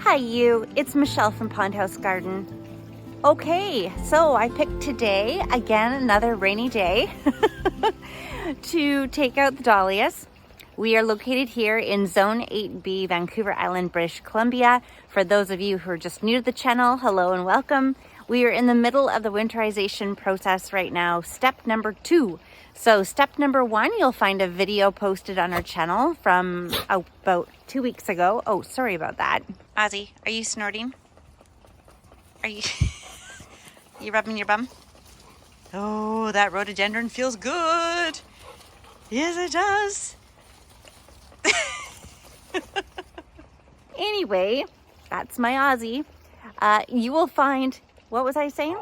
Hi you, it's Michelle from Pond House Garden. Okay, so I picked today, again another rainy day, to take out the dahlias. We are located here in Zone 8B, Vancouver Island, British Columbia. For those of you who are just new to the channel, hello and welcome. We are in the middle of the winterization process right now, step number 2. So step number 1, you'll find a video posted on our channel from about 2 weeks ago. Oh, sorry about that. Ozzy, are you snorting? Are you, you rubbing your bum? Oh, that rhododendron feels good. Yes, it does. Anyway, that's my Ozzy. You will find, what was I saying?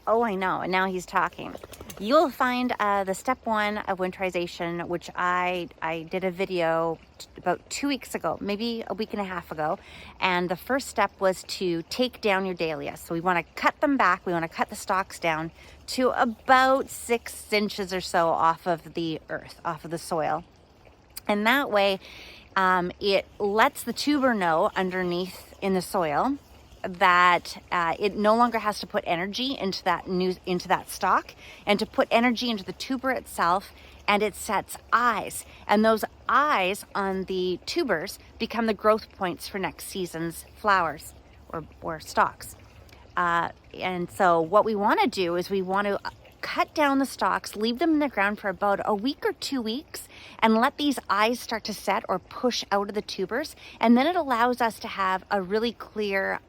Oh, I know, and now he's talking. You'll find the step 1 of winterization, which I did a video about 2 weeks ago, maybe a week and a half ago. And the first step was to take down your dahlias. So we want to cut them back. We want to cut the stalks down to about 6 inches or so off of the earth, off of the soil. And that way, it lets the tuber know underneath in the soil that it no longer has to put energy into that stalk, and to put energy into the tuber itself, and it sets eyes, and those eyes on the tubers become the growth points for next season's flowers or stalks. And so what we want to do is we want to cut down the stalks, leave them in the ground for about a week or 2 weeks, and let these eyes start to set or push out of the tubers. And then it allows us to have a really clear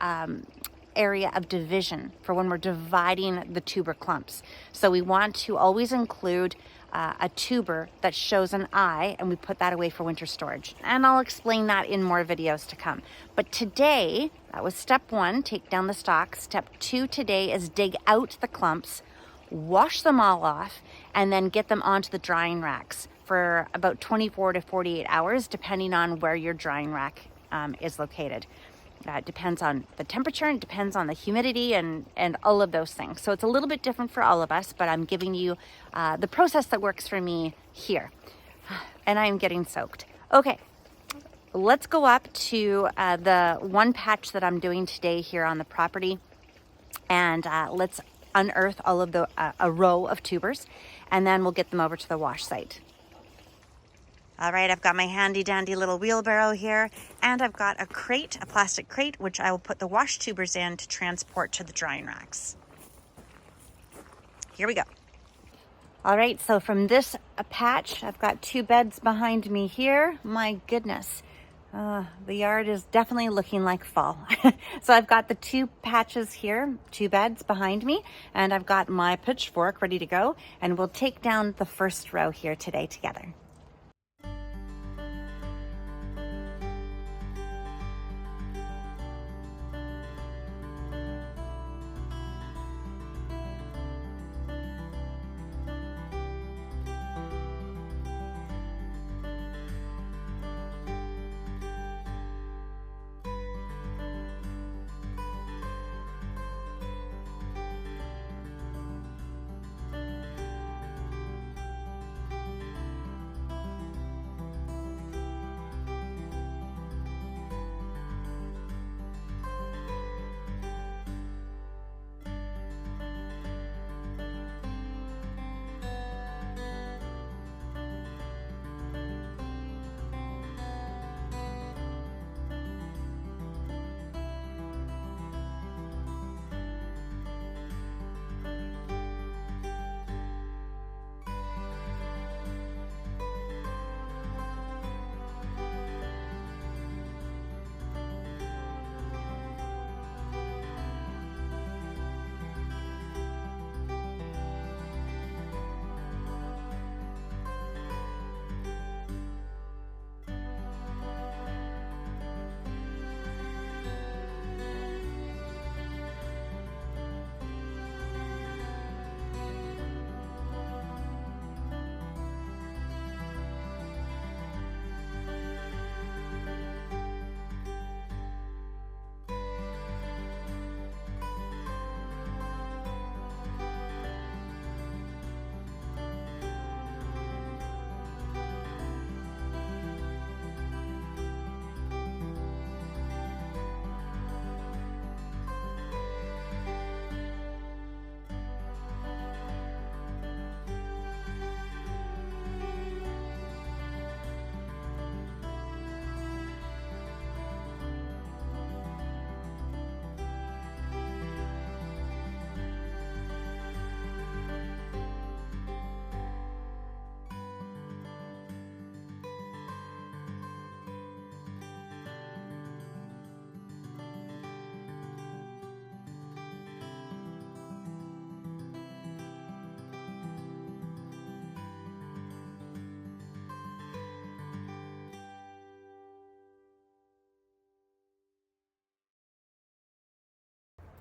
area of division for when we're dividing the tuber clumps. So we want to always include a tuber that shows an eye, and we put that away for winter storage. And I'll explain that in more videos to come. But today, that was step 1, take down the stalks. Step 2 today is dig out the clumps, wash them all off, and then get them onto the drying racks for about 24 to 48 hours, depending on where your drying rack is located. It depends on the temperature, and depends on the humidity and all of those things. So it's a little bit different for all of us, but I'm giving you the process that works for me here. And I'm getting soaked. Okay, let's go up to the one patch that I'm doing today here on the property, and let's unearth all of the a row of tubers, and then we'll get them over to the wash site. All right, I've got my handy dandy little wheelbarrow here, and I've got a crate, a plastic crate, which I will put the wash tubers in to transport to the drying racks. Here we go. All right, so from this patch, I've got 2 beds behind me here. My goodness. The yard is definitely looking like fall. So I've got the 2 patches here, 2 beds behind me, and I've got my pitchfork ready to go, and we'll take down the first row here today together.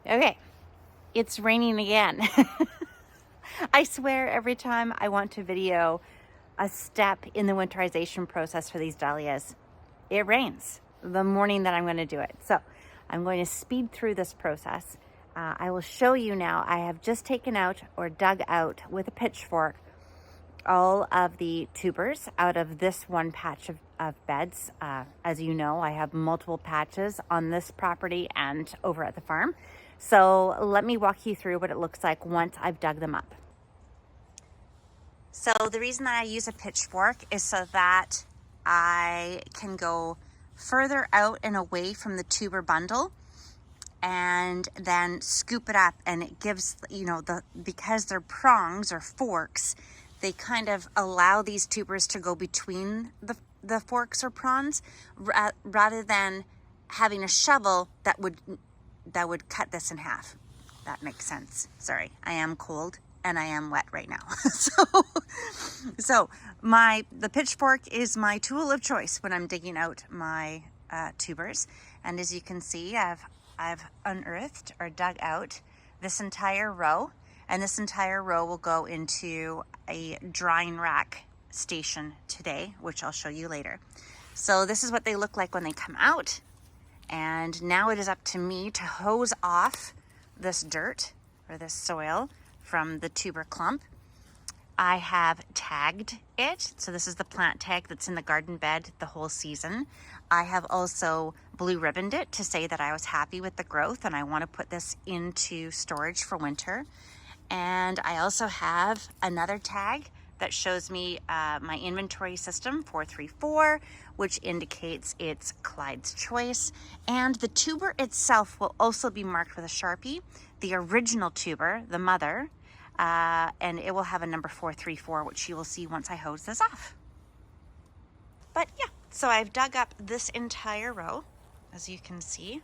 Okay, it's raining again. I swear every time I want to video a step in the winterization process for these dahlias, it rains the morning that I'm going to do it. So I'm going to speed through this process. I will show you now. I have just taken out or dug out with a pitchfork all of the tubers out of this one patch of beds. As you know, I have multiple patches on this property and over at the farm. So let me walk you through what it looks like once I've dug them up. So the reason that I use a pitchfork is so that I can go further out and away from the tuber bundle and then scoop it up, and it gives, you know, because they're prongs or forks, they kind of allow these tubers to go between the forks or prongs rather than having a shovel that would cut this in half. That makes sense. Sorry, I am cold and I am wet right now. so the pitchfork is my tool of choice when I'm digging out my tubers. And as you can see, I've unearthed or dug out this entire row, and this entire row will go into a drying rack station today, which I'll show you later. So this is what they look like when they come out. And now it is up to me to hose off this dirt or this soil from the tuber clump. I have tagged it. So this is the plant tag that's in the garden bed the whole season. I have also blue ribboned it to say that I was happy with the growth and I want to put this into storage for winter. And I also have another tag that shows me my inventory system 434, which indicates it's Clyde's choice. And the tuber itself will also be marked with a Sharpie, the original tuber, the mother, and it will have a number 434, which you will see once I hose this off. But yeah, so I've dug up this entire row, as you can see.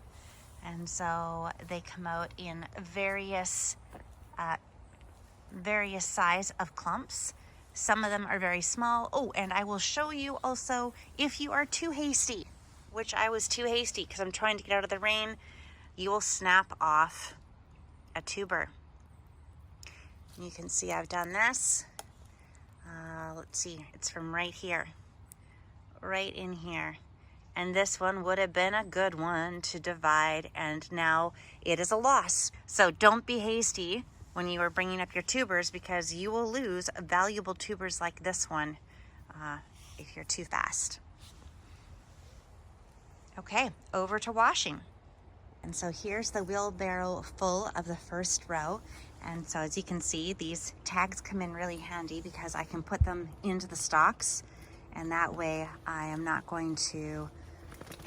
And so they come out in various size of clumps. Some of them are very small. Oh, and I will show you also if you are too hasty, which I was too hasty because I'm trying to get out of the rain, you will snap off a tuber. You can see I've done this. Let's see, it's from right here, right in here. And this one would have been a good one to divide, and now it is a loss. So don't be hasty when you are bringing up your tubers, because you will lose valuable tubers like this one if you're too fast. Okay, over to washing. And so here's the wheelbarrow full of the first row. And so as you can see, these tags come in really handy because I can put them into the stalks, and that way I am not going to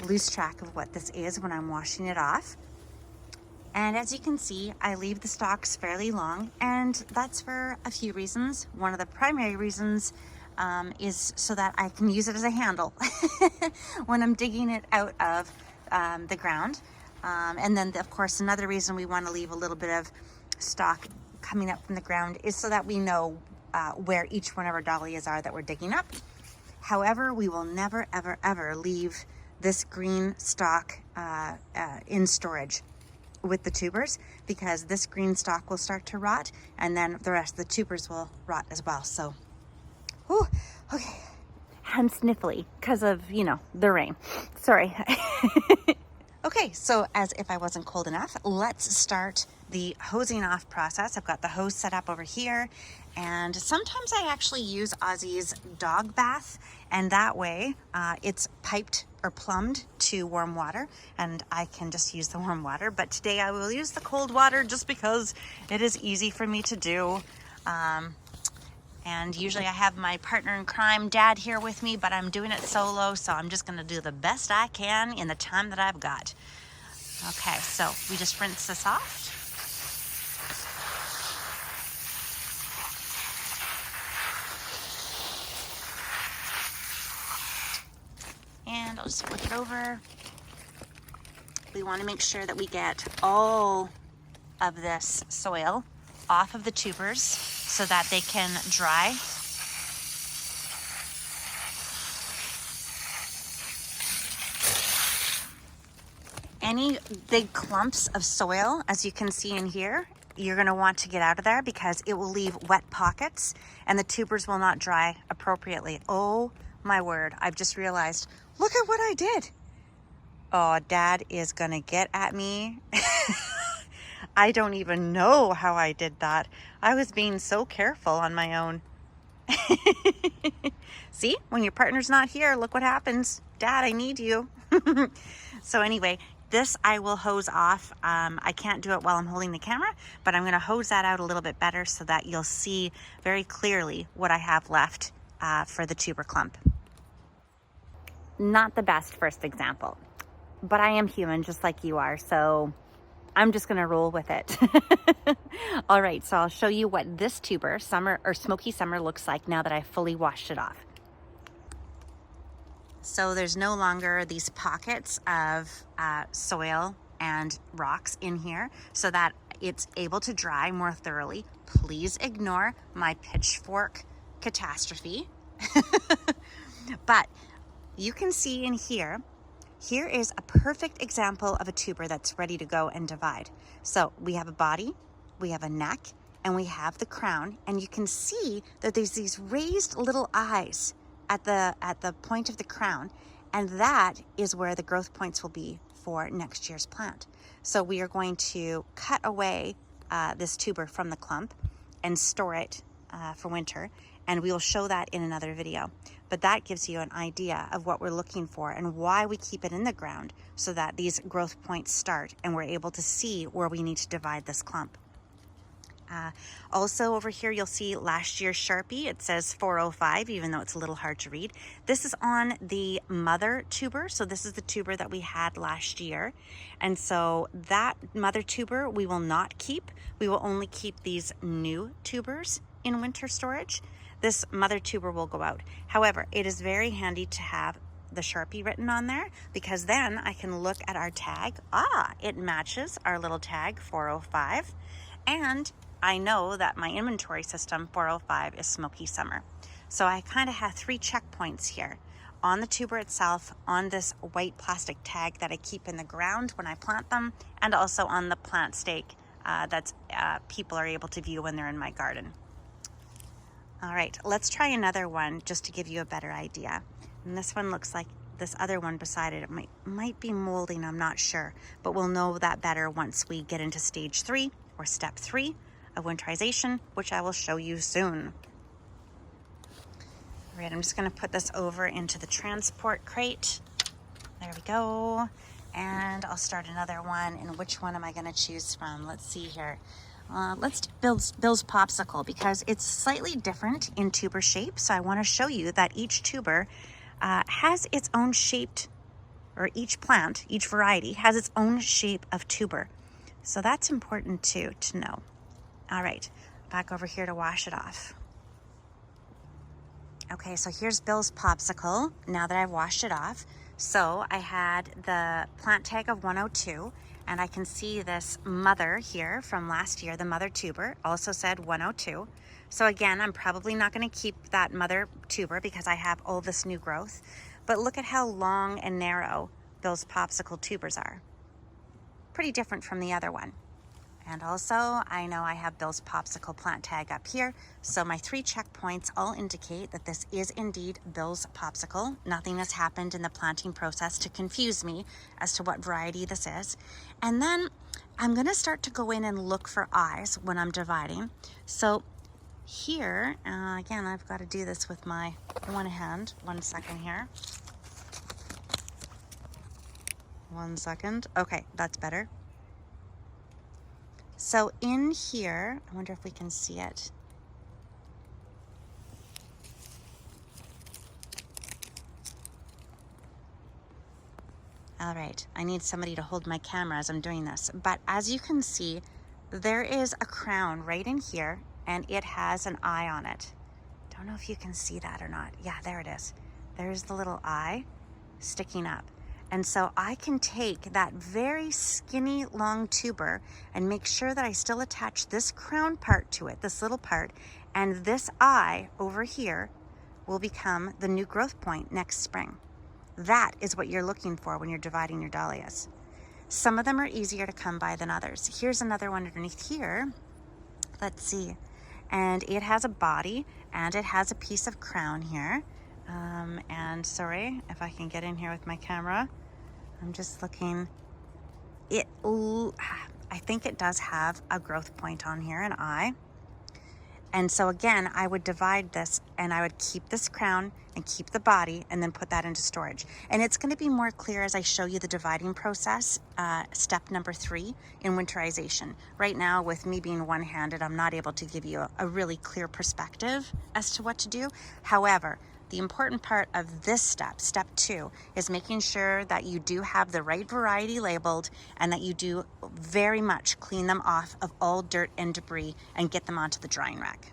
lose track of what this is when I'm washing it off. And as you can see, I leave the stalks fairly long, and that's for a few reasons. One of the primary reasons is so that I can use it as a handle when I'm digging it out of the ground. And then of course, another reason we want to leave a little bit of stalk coming up from the ground is so that we know where each one of our dahlias are that we're digging up. However, we will never, ever, ever leave this green stalk in storage with the tubers, because this green stalk will start to rot, and then the rest of the tubers will rot as well. So, whew, okay. I'm sniffly because of, you know, the rain. Sorry. Okay, so as if I wasn't cold enough, let's start the hosing off process. I've got the hose set up over here, and sometimes I actually use Ozzy's dog bath, and that way it's piped or plumbed to warm water, and I can just use the warm water. But today I will use the cold water just because it is easy for me to do. And usually I have my partner in crime, Dad, here with me, but I'm doing it solo, so I'm just gonna do the best I can in the time that I've got. Okay, so we just rinse this off. And I'll just flip it over. We wanna make sure that we get all of this soil off of the tubers so that they can dry. any big clumps of soil, as you can see in here, you're going to want to get out of there because it will leave wet pockets and the tubers will not dry appropriately. Oh my word, I've just realized, look at what I did. Oh, Dad is going to get at me. I don't even know how I did that. I was being so careful on my own. See, when your partner's not here, look what happens. Dad, I need you. So anyway, this I will hose off. I can't do it while I'm holding the camera, but I'm going to hose that out a little bit better so that you'll see very clearly what I have left for the tuber clump. Not the best first example, but I am human just like you are, so I'm just going to roll with it. All right, so I'll show you what this tuber, summer or smoky summer, looks like now that I've fully washed it off. So there's no longer these pockets of soil and rocks in here so that it's able to dry more thoroughly. Please ignore my pitchfork catastrophe. But you can see in here, here is a perfect example of a tuber that's ready to go and divide. So we have a body, we have a neck, and we have the crown, and you can see that there's these raised little eyes at the point of the crown, and that is where the growth points will be for next year's plant. So we are going to cut away this tuber from the clump and store it for winter, and we will show that in another video. But that gives you an idea of what we're looking for and why we keep it in the ground so that these growth points start and we're able to see where we need to divide this clump. Also over here, you'll see last year's Sharpie. It says 405, even though it's a little hard to read. This is on the mother tuber. So this is the tuber that we had last year. And so that mother tuber we will not keep. We will only keep these new tubers in winter storage. This mother tuber will go out. However, it is very handy to have the Sharpie written on there because then I can look at our tag. It matches our little tag 405. And I know that my inventory system 405 is smoky summer. So I kind of have 3 checkpoints here on the tuber itself, on this white plastic tag that I keep in the ground when I plant them, and also on the plant stake that's people are able to view when they're in my garden. All right, let's try another one just to give you a better idea. And this one looks like this other one beside it. It might be molding, I'm not sure, but we'll know that better once we get into stage 3 or step 3 of winterization, which I will show you soon. All right, I'm just going to put this over into the transport crate. There we go. And I'll start another one. And which one am I going to choose from? Let's see here. Let's do Bill's Popsicle because it's slightly different in tuber shape. So I want to show you that each tuber has its own shaped, or each plant, each variety has its own shape of tuber. So that's important too to know. All right, back over here to wash it off. Okay, so here's Bill's Popsicle now that I've washed it off. So I had the plant tag of 102, and I can see this mother here from last year, the mother tuber, also said 102. So again, I'm probably not going to keep that mother tuber because I have all this new growth. But look at how long and narrow Bill's Popsicle tubers are. Pretty different from the other one. And also, I know I have Bill's Popsicle plant tag up here, so my 3 checkpoints all indicate that this is indeed Bill's Popsicle. Nothing has happened in the planting process to confuse me as to what variety this is. And then I'm going to start to go in and look for eyes when I'm dividing. So here, again, I've got to do this with my one hand. 1 second here. 1 second. Okay, that's better. So in here, I wonder if we can see it. All right, I need somebody to hold my camera as I'm doing this. But as you can see, there is a crown right in here, and it has an eye on it. Don't know if you can see that or not. Yeah, there it is. There's the little eye sticking up. And so I can take that very skinny long tuber and make sure that I still attach this crown part to it, this little part, and this eye over here will become the new growth point next spring. That is what you're looking for when you're dividing your dahlias. Some of them are easier to come by than others. Here's another one underneath here. Let's see. And it has a body and it has a piece of crown here. And sorry if I can get in here with my camera. I'm just looking. I think it does have a growth point on here, an eye. And so again, I would divide this and I would keep this crown and keep the body and then put that into storage. And it's going to be more clear as I show you the dividing process, step number 3 in winterization. Right now, with me being one-handed, I'm not able to give you a really clear perspective as to what to do. However, the important part of this step, step 2, is making sure that you do have the right variety labeled and that you do very much clean them off of all dirt and debris and get them onto the drying rack.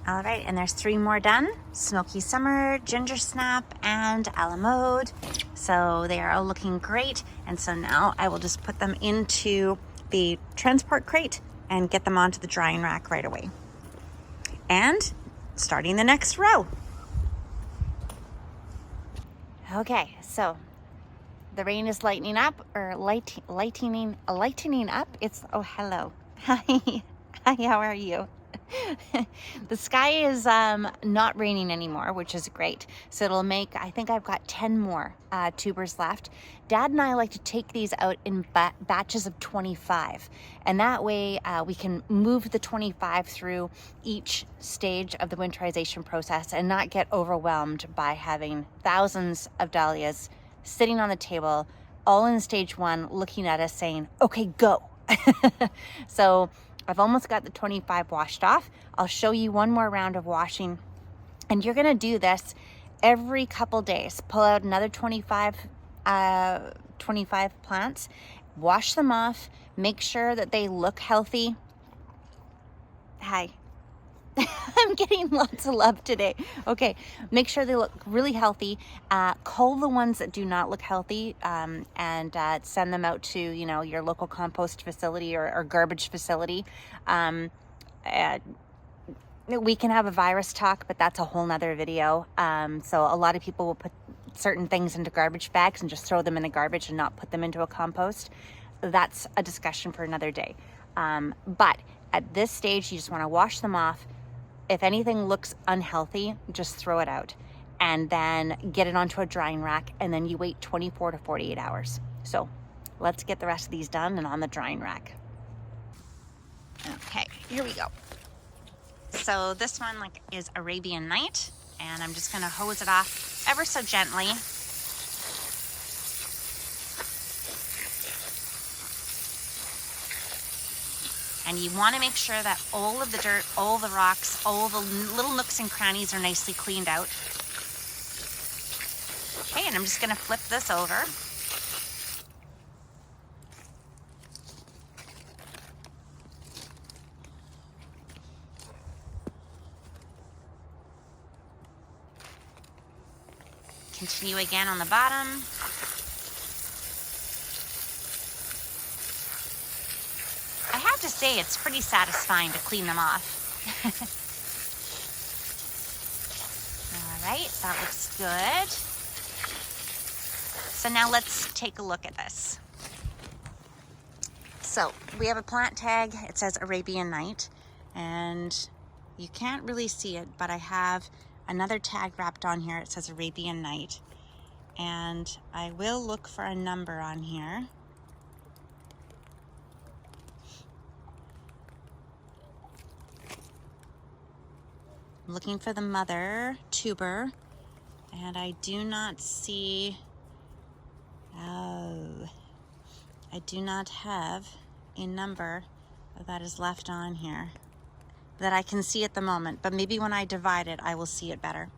All right, and there's 3 more done. Smoky Summer, Ginger Snap, and A la Mode. So they are all looking great. And so now I will just put them into the transport crate and get them onto the drying rack right away. And starting the next row. Okay, so the rain is lightening up, or lightening up. It's, oh, hello. Hi, how are you? The sky is not raining anymore, which is great. So it'll make, I think I've got 10 more tubers left. Dad and I like to take these out in batches of 25. And that way we can move the 25 through each stage of the winterization process and not get overwhelmed by having thousands of dahlias sitting on the table, all in stage 1, looking at us saying, okay, go. So I've almost got the 25 washed off. I'll show you one more round of washing. And you're gonna do this every couple days. Pull out another 25 plants, wash them off, make sure that they look healthy. Hi. I'm getting lots of love today. Okay, make sure they look really healthy. Cull the ones that do not look healthy, and send them out to, you know, your local compost facility or garbage facility. We can have a virus talk, but that's a whole nother video. So a lot of people will put certain things into garbage bags and just throw them in the garbage and not put them into a compost. That's a discussion for another day. But at this stage, you just want to wash them off. If anything looks unhealthy, just throw it out and then get it onto a drying rack, and then you wait 24 to 48 hours. So let's get the rest of these done and on the drying rack. Okay, here we go. So this one is Arabian Night, and I'm just gonna hose it off ever so gently. And you want to make sure that all of the dirt, all the rocks, all the little nooks and crannies are nicely cleaned out. Okay, and I'm just going to flip this over. Continue again on the bottom. To say it's pretty satisfying to clean them off. All right, that looks good. So now let's take a look at this. So we have a plant tag. It says Arabian Night, and you can't really see it, but I have another tag wrapped on here. It says Arabian Night, and I will look for a number on here. Looking for the mother tuber, and I do not see, I do not have a number that is left on here that I can see at the moment, but maybe when I divide it, I will see it better.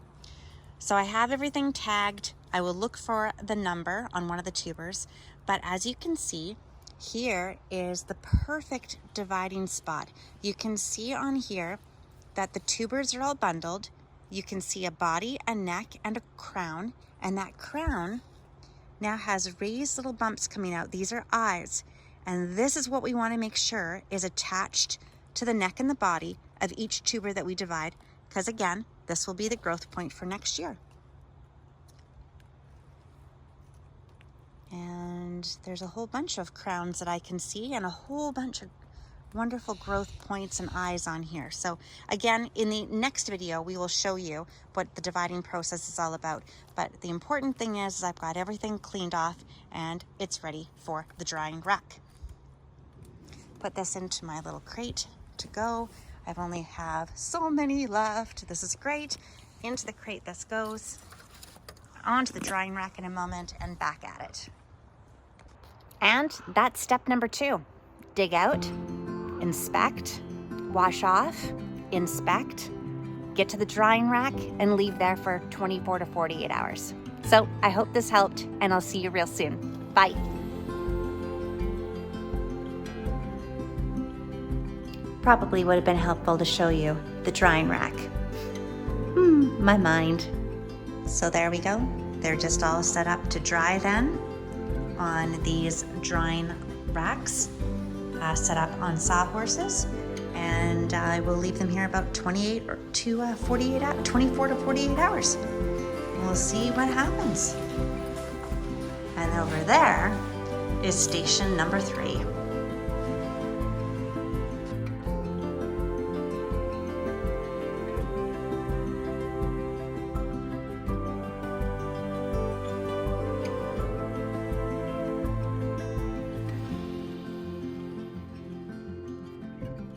So I have everything tagged. I will look for the number on one of the tubers, but as you can see, here is the perfect dividing spot. You can see on here that the tubers are all bundled. You can see a body, a neck, and a crown, and that crown now has raised little bumps coming out. These are eyes, and this is what we want to make sure is attached to the neck and the body of each tuber that we divide, because again, this will be the growth point for next year. And there's a whole bunch of crowns that I can see and a whole bunch of wonderful growth points and eyes on here. So again, in the next video, we will show you what the dividing process is all about. But the important thing is I've got everything cleaned off and it's ready for the drying rack. Put this into my little crate to go. I've only have so many left. This is great. Into the crate this goes. Onto the drying rack in a moment and back at it. And that's step number 2. Dig out, inspect, wash off, inspect, get to the drying rack and leave there for 24 to 48 hours. So I hope this helped and I'll see you real soon. Bye. Probably would have been helpful to show you the drying rack. My mind. So there we go. They're just all set up to dry then on these drying racks set up on sawhorses. And I will leave them here about 24 to 48 hours. We'll see what happens. And over there is station number 3.